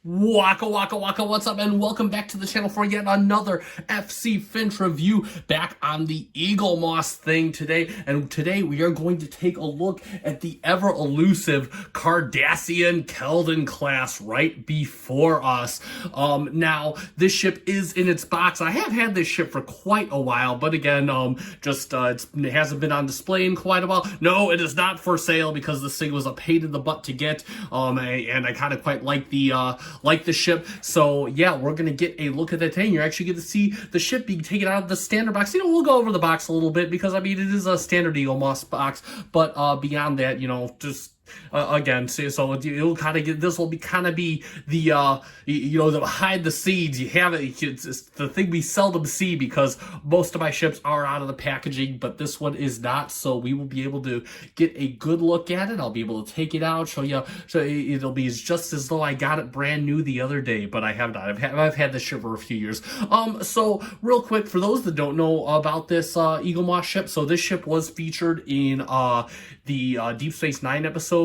Waka waka waka, what's up, and welcome back to the channel for yet another FC Finch review back on the Eaglemoss thing today. And today we are going to take a look at the ever elusive Cardassian Keldon class right before us. Now this ship is in its box. I have had this ship for quite a while, but again, it hasn't been on display in quite a while. No, it is not for sale because this thing was a pain in the butt to get. And I kind of quite like the ship. So yeah, we're gonna get a look at that today. You're actually gonna see the ship being taken out of the standard box. We'll go over the box a little bit because I mean it is a standard Eaglemoss box, but beyond that, just again, so it'll kind of get, this will be kind of be the the behind the scenes. You have it's the thing we seldom see because most of my ships are out of the packaging, but this one is not. So we will be able to get a good look at it. I'll be able to take it out, show you. So it'll be just as though I got it brand new the other day, but I have not. I've had this ship for a few years. So real quick, for those that don't know about this Eaglemoss ship, so this ship was featured in the Deep Space Nine episode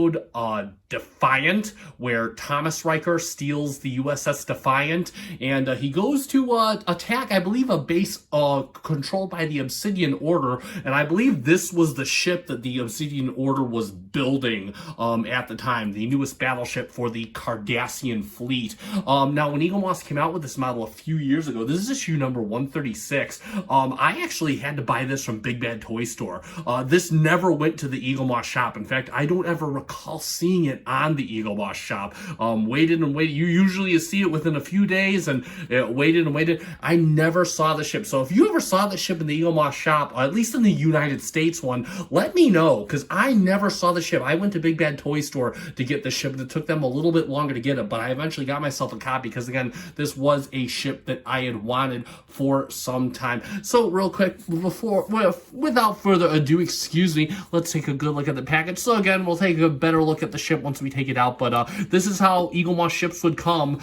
Defiant, where Thomas Riker steals the USS Defiant, and he goes to attack, I believe, a base controlled by the Obsidian Order, and I believe this was the ship that the Obsidian Order was building at the time, the newest battleship for the Cardassian fleet. Now, when Eaglemoss came out with this model a few years ago, this is issue number 136, I actually had to buy this from Big Bad Toy Store. This never went to the Eaglemoss shop. In fact, I don't ever recall seeing it on the Eaglemoss shop. Waited and waited. You usually see it within a few days, and waited and waited. I never saw the ship. So if you ever saw the ship in the Eaglemoss shop, at least in the United States one, let me know, because I never saw the ship. I went to Big Bad Toy Store to get the ship, and it took them a little bit longer to get it, but I eventually got myself a copy because, again, this was a ship that I had wanted for some time. So real quick, without further ado, excuse me, let's take a good look at the package. So again, we'll take a better look at the ship once we take it out, but this is how Eaglemoss ships would come.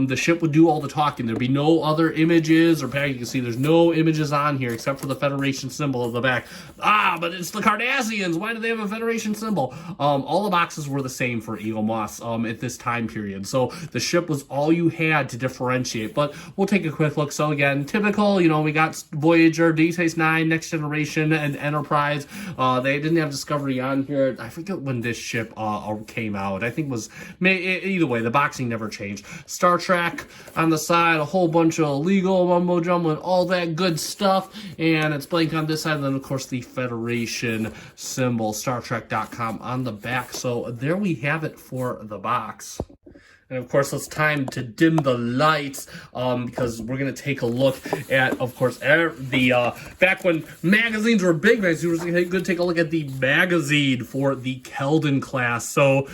The ship would do all the talking. There'd be no other images or package. You can see there's no images on here except for the Federation symbol at the back. But it's the Cardassians. Why do they have a Federation symbol? All the boxes were the same for Eaglemoss at this time period, so the ship was all you had to differentiate. But we'll take a quick look. So again, typical, we got Voyager, Deep Space Nine, Next Generation, and Enterprise. They didn't have Discovery on here. I forget when this ship came out. I think it was, either way, the boxing never changed. Star Trek on the side, a whole bunch of legal mumbo jumbo and all that good stuff, and it's blank on this side, and then of course the Federation symbol, StarTrek.com on the back. So there we have it for the box. And of course, it's time to dim the lights because we're going to take a look at, of course, the back when magazines were big magazines, we're going to take a look at the magazine for the Keldon class. So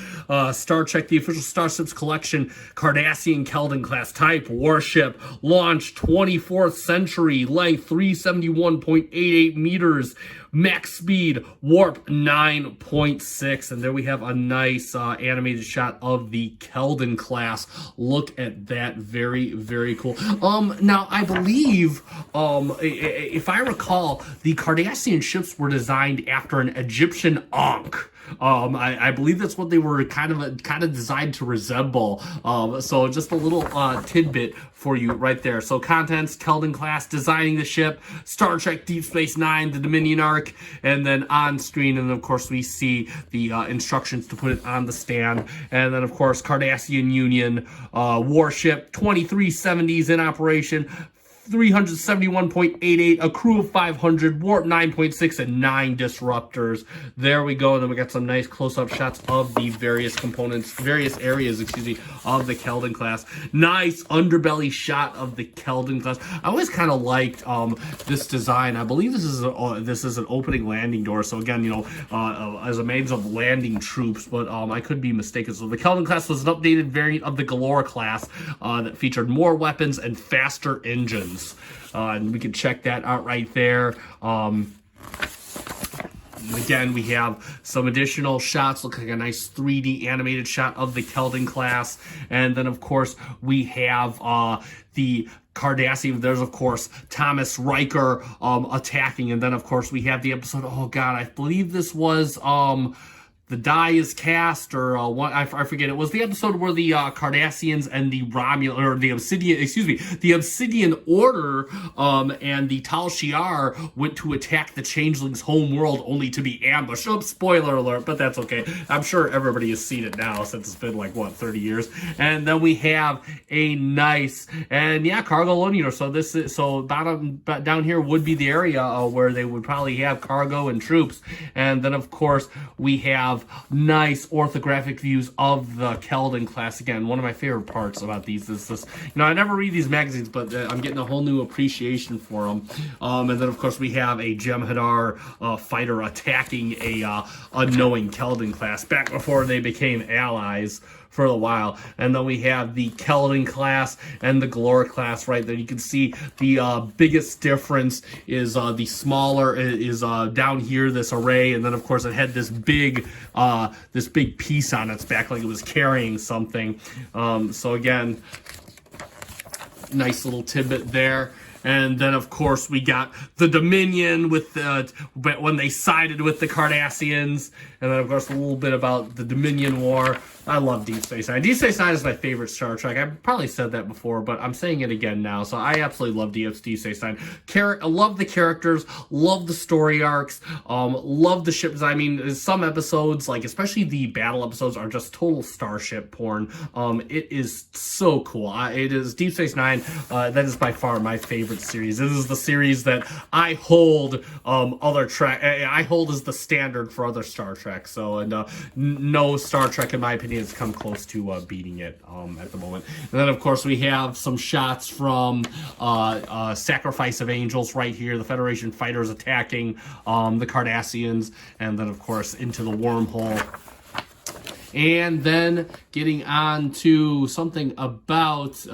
Star Trek, the official Starships collection, Cardassian Keldon class, type warship, launch 24th century, length 371.88 meters, max speed warp 9.6, and there we have a nice animated shot of the Keldon class. Look at that, very, very cool. Now I believe, if I recall, the Cardassian ships were designed after an Egyptian Ankh. I believe that's what they were kind of designed to resemble. So just a little tidbit for you right there. So contents: Keldon class, designing the ship, Star Trek Deep Space Nine, the Dominion arc, and then on screen, and of course we see the instructions to put it on the stand, and then of course Cardassian Union warship, 2370s in operation, 371.88, a crew of 500, warp 9.6, and 9 disruptors. There we go. And then we got some nice close-up shots of the various components, various areas, of the Keldon class. Nice underbelly shot of the Keldon class. I always kind of liked this design. I believe this is an opening landing door. So again, as a means of landing troops, but I could be mistaken. So the Keldon class was an updated variant of the Galore class that featured more weapons and faster engines. And we can check that out right there. Again, we have some additional shots. Look like a nice 3D animated shot of the Keldon class. And then, of course, we have the Cardassian. There's, of course, Thomas Riker attacking. And then, of course, we have the episode, oh, God, I believe this was the die is cast, or I forget. It was the episode where the Cardassians and the Romulan, or the Obsidian, excuse me, the Obsidian Order, and the Tal Shiar went to attack the Changelings' home world, only to be ambushed. Oh, spoiler alert, but that's okay. I'm sure everybody has seen it now, since it's been like, what, 30 years. And then we have a nice, and yeah, cargo loading. So this is, so down here would be the area where they would probably have cargo and troops. And then of course we have nice orthographic views of the Keldon class. Again, one of my favorite parts about these is this, I never read these magazines, but I'm getting a whole new appreciation for them. And then of course we have a Jem'Hadar fighter attacking a unknowing Keldon class back before they became allies for a while. And then we have the Keldon class and the Galora class right there. You can see the biggest difference is the smaller is down here, this array, and then of course it had this big piece on its back, like it was carrying something. So again, nice little tidbit there. And then, of course, we got the Dominion with when they sided with the Cardassians. And then, of course, a little bit about the Dominion War. I love Deep Space Nine. Deep Space Nine is my favorite Star Trek. I've probably said that before, but I'm saying it again now. So I absolutely love Deep Space Nine. I love the characters, love the story arcs, love the ships. I mean, some episodes, like especially the battle episodes, are just total starship porn. It is so cool. It is Deep Space Nine. That is by far my favorite series. This is the series that I hold I hold as the standard for other Star Trek. So, and no Star Trek, in my opinion, has come close to beating it at the moment. And then, of course, we have some shots from Sacrifice of Angels right here. The Federation fighters attacking the Cardassians, and then, of course, into the wormhole. And then getting on to something about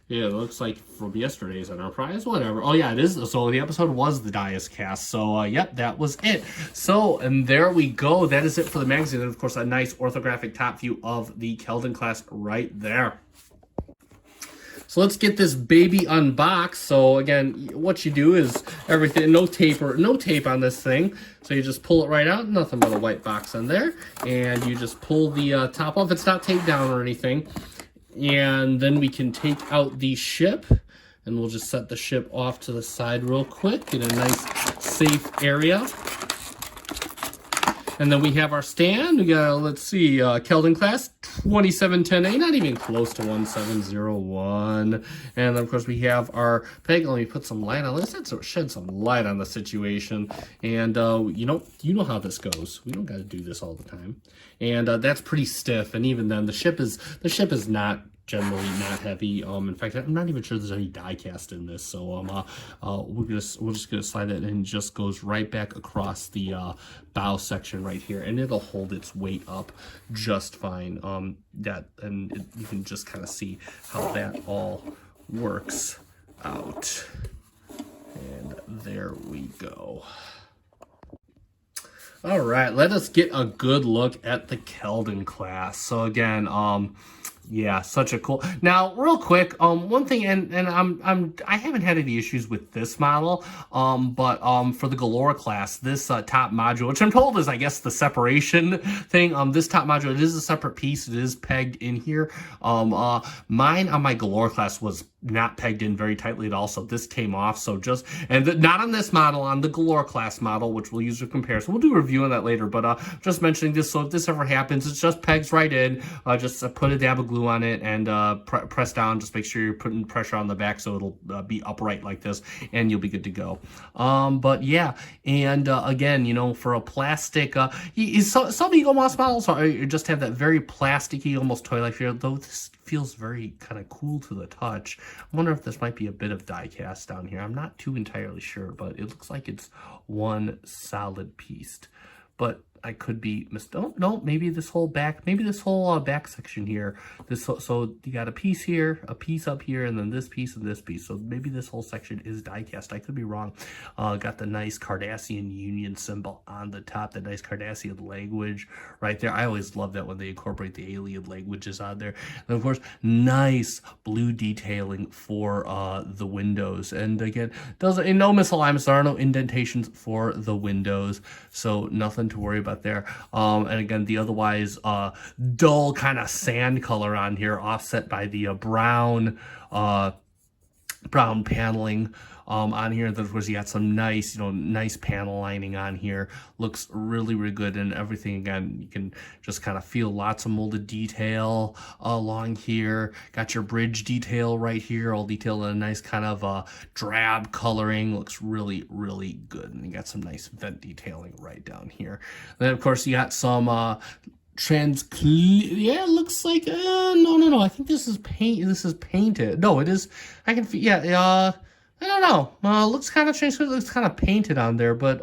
yeah, it looks like from yesterday's Enterprise, whatever. Oh, yeah, it is. So the episode was the Dias cast. So, yep, that was it. So, and there we go. That is it for the magazine. And, of course, a nice orthographic top view of the Keldon class right there. So let's get this baby unboxed. So again, what you do is everything, no tape on this thing. So you just pull it right out, nothing but a white box in there. And you just pull the top off. It's not taped down or anything. And then we can take out the ship, and we'll just set the ship off to the side real quick in a nice safe area. And then we have our stand. We got, let's see, Keldon class 2710A, not even close to 1701. And then, of course, we have our peg. Let me put some light on this. Let's shed some light on the situation. And you know how this goes. We don't got to do this all the time. And that's pretty stiff. And even then, the ship is not generally not heavy. In fact, I'm not even sure there's any die cast in this. So we're just gonna slide it, and it just goes right back across the bow section right here, and it'll hold its weight up just fine. You can just kind of see how that all works out. And there we go. All right, let us get a good look at the Keldon class. So again, yeah, such a cool. Now, real quick, one thing, and I haven't had any issues with this model, but for the Galora class, this top module, which I'm told is, I guess, the separation thing. This top module, it is a separate piece. It is pegged in here. Mine on my Galora class was not pegged in very tightly at all, so this came off. So just, and not on this model, on the Galora class model, which we'll use for comparison. We'll do a review on that later, but just mentioning this, so if this ever happens, it just pegs right in. Just put a dab of glue on it and press down. Just make sure you're putting pressure on the back so it'll be upright like this, and you'll be good to go. But yeah, and again, for a plastic, some Eaglemoss models just have that very plasticky, almost toy-like feel, though this feels very kind of cool to the touch. I wonder if this might be a bit of die cast down here. I'm not too entirely sure, but it looks like it's one solid piece. But I could be no, maybe this whole back section here. So you got a piece here, a piece up here, and then this piece and this piece. So maybe this whole section is die cast. I could be wrong. Got the nice Cardassian Union symbol on the top, the nice Cardassian language right there. I always love that when they incorporate the alien languages on there. And of course, nice blue detailing for the windows. And again, no misalignments. There are no indentations for the windows, so nothing to worry about got there. And again, the otherwise dull kind of sand color on here, offset by the brown paneling on here. Then of course you got some nice, nice panel lining on here. Looks really, really good, and everything, again, you can just kind of feel lots of molded detail along here. Got your bridge detail right here, all detailed in a nice kind of drab coloring. Looks really, really good, and you got some nice vent detailing right down here. Then of course you got some yeah, it looks like no, I think this is painted. No, it is. I can feel, yeah, I don't know. Looks kind of changed. It looks kind of painted on there, but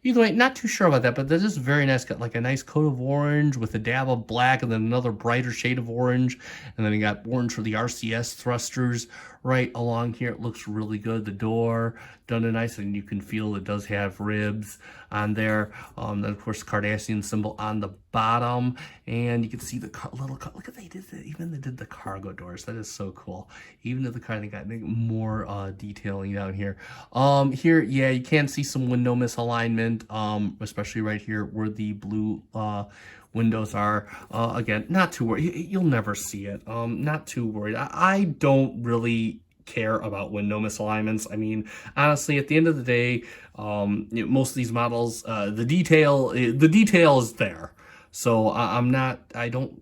either way, not too sure about that. But this is very nice. Got like a nice coat of orange with a dab of black, and then another brighter shade of orange, and then you got orange for the RCS thrusters right along here. It looks really good. The door done a nice, and you can feel it does have ribs on there. Then of course Cardassian symbol on the bottom, and you can see the little look at they did the cargo doors. That is so cool. Even if the car, they got more detailing down here. Here, yeah, you can see some window misalignment, especially right here where the blue windows are. Again, not too worried. You'll never see it. Not too worried. I don't really care about window misalignments. I mean, honestly, at the end of the day, most of these models, the detail is there. So I don't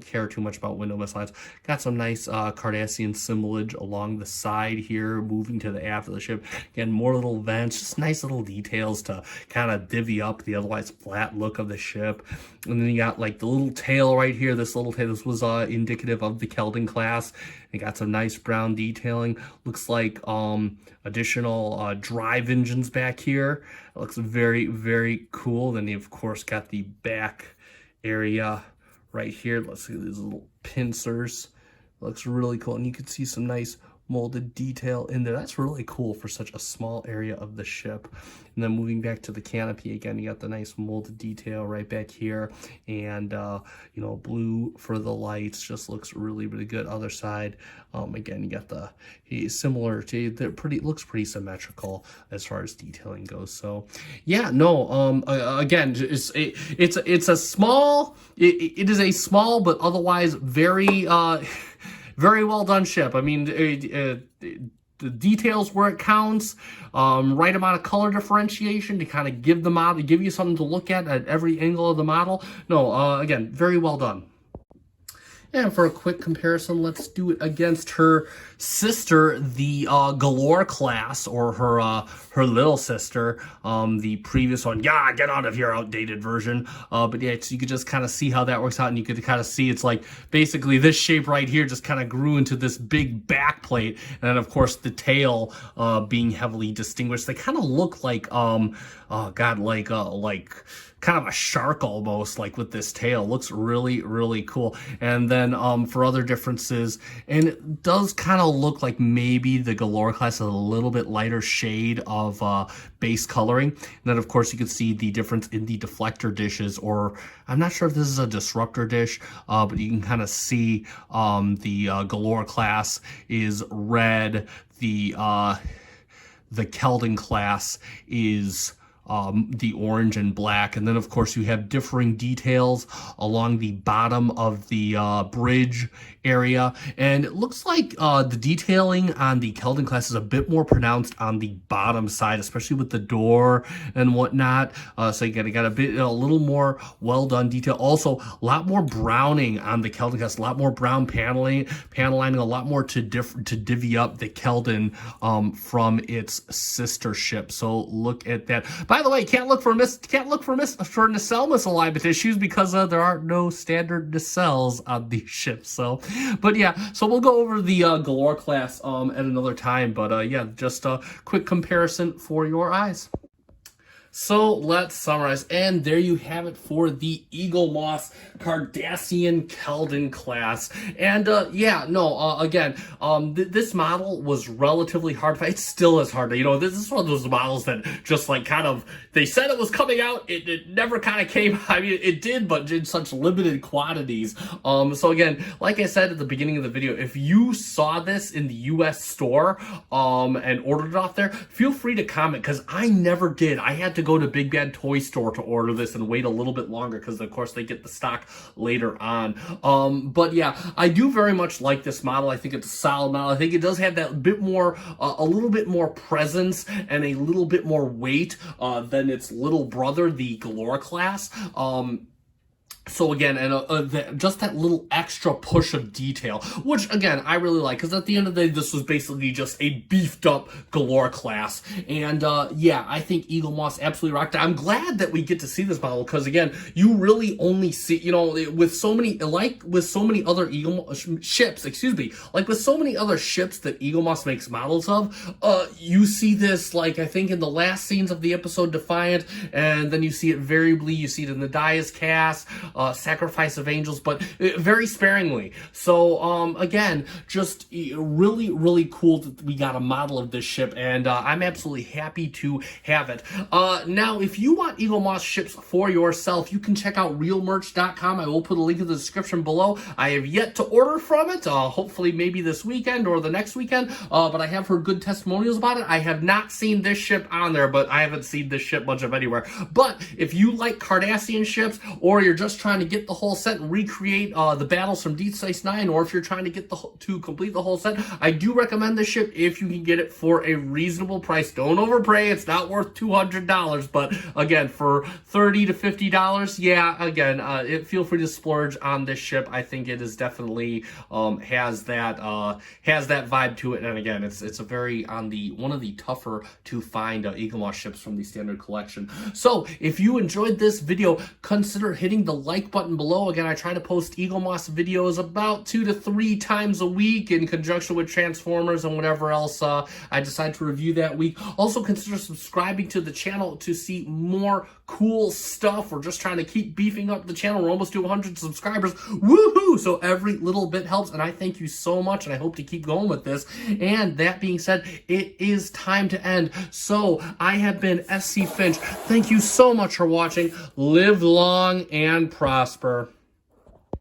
care too much about window mislines. Got some nice Cardassian symbolage along the side here, moving to the aft of the ship. Again, more little vents, just nice little details to kind of divvy up the otherwise flat look of the ship. And then you got like the little tail right here. This little tail, this was indicative of the Keldon class. You got some nice brown detailing. Looks like additional drive engines back here. It looks very, very cool. Then you of course got the back area right here. Let's see these little pincers. Looks really cool, and you can see some nice molded detail in there. That's really cool for such a small area of the ship. And then moving back to the canopy again, you got the nice molded detail right back here, and blue for the lights. Just looks really, really good. Other side, again, you got similar to looks pretty symmetrical as far as detailing goes. So yeah, no, again, it's a small, it is a small but otherwise very very well done ship. I mean, the details where it counts, right amount of color differentiation to kind of give the model, give you something to look at every angle of the model. No, again, very well done. And for a quick comparison, let's do it against her sister, the Galore class, or her little sister, the previous one. Yeah, get out of here, outdated version. But yeah, so you could just kind of see how that works out, and you could kind of see it's like basically this shape right here just kind of grew into this big back plate, and then of course the tail being heavily distinguished. They kind of look like like kind of a shark almost, like with this tail. Looks really, really cool. And then for other differences, and it does kind of look like maybe the Galore class has a little bit lighter shade of base coloring. And then of course you can see the difference in the deflector dishes, or I'm not sure if this is a disruptor dish, but you can kind of see the Galore class is red, the Keldon class is the orange and black. And then of course you have differing details along the bottom of the bridge area, and it looks like the detailing on the Keldon class is a bit more pronounced on the bottom side, especially with the door and whatnot. So you got a little more well done detail. Also a lot more browning on the Keldon class, a lot more brown panel lining, a lot more to divvy up the Keldon from its sister ship. So look at that. By the way, can't look for nacelle misalignment issues because there are no standard nacelles on these ships. So, but yeah, so we'll go over the Galore class at another time. But yeah, just a quick comparison for your eyes. So let's summarize, and there you have it for the Eaglemoss Cardassian Keldon class. And again, this model was relatively hard to find. It still is hard to, this is one of those models that just like kind of, they said it was coming out, it never kind of came. I mean, it did, but in such limited quantities. So again, like I said at the beginning of the video, if you saw this in the US store and ordered it off there, feel free to comment, because I never did. I had to to go to Big Bad Toy Store to order this and wait a little bit longer because, of course, they get the stock later on. But yeah, I do very much like this model. I think it's a solid model. I think it does have that bit more, a little bit more presence and a little bit more weight than its little brother, the Galore class. So again, and just that little extra push of detail, which again, I really like, because at the end of the day, this was basically just a beefed up Galore class. And yeah, I think Eaglemoss absolutely rocked it. I'm glad that we get to see this model, because again, you really only see, you know, with so many, like with so many other ships, excuse me, like with so many other ships that Eaglemoss makes models of, you see this, like, I think in the last scenes of the episode Defiant, and then you see it variably, you see it in the Dias cast, Sacrifice of Angels, but very sparingly. So again, just really, really cool that we got a model of this ship, and I'm absolutely happy to have it. Now, if you want Eaglemoss ships for yourself, you can check out realmerch.com. I will put a link in the description below. I have yet to order from it, hopefully maybe this weekend or the next weekend, but I have heard good testimonials about it. I have not seen this ship on there, but I haven't seen this ship much of anywhere. But if you like Cardassian ships, or you're just trying to get the whole set and recreate the battles from Deep Space Nine, or if you're trying to get to complete the whole set, I do recommend this ship if you can get it for a reasonable price. Don't overpay; it's not worth $200, but again, for $30 to $50, yeah, again, feel free to splurge on this ship. I think it is definitely has that vibe to it, and again, it's a very one of the tougher to find Eaglemoss ships from the standard collection. So if you enjoyed this video, consider hitting the like button below. Again, I try to post Eaglemoss videos about 2 to 3 times a week in conjunction with Transformers and whatever else I decide to review that week. Also, consider subscribing to the channel to see more cool stuff. We're just trying to keep beefing up the channel. We're almost to 100 subscribers. Woohoo! So every little bit helps, and I thank you so much, and I hope to keep going with this. And that being said, it is time to end. So I have been SC Finch. Thank you so much for watching. Live long and prosper.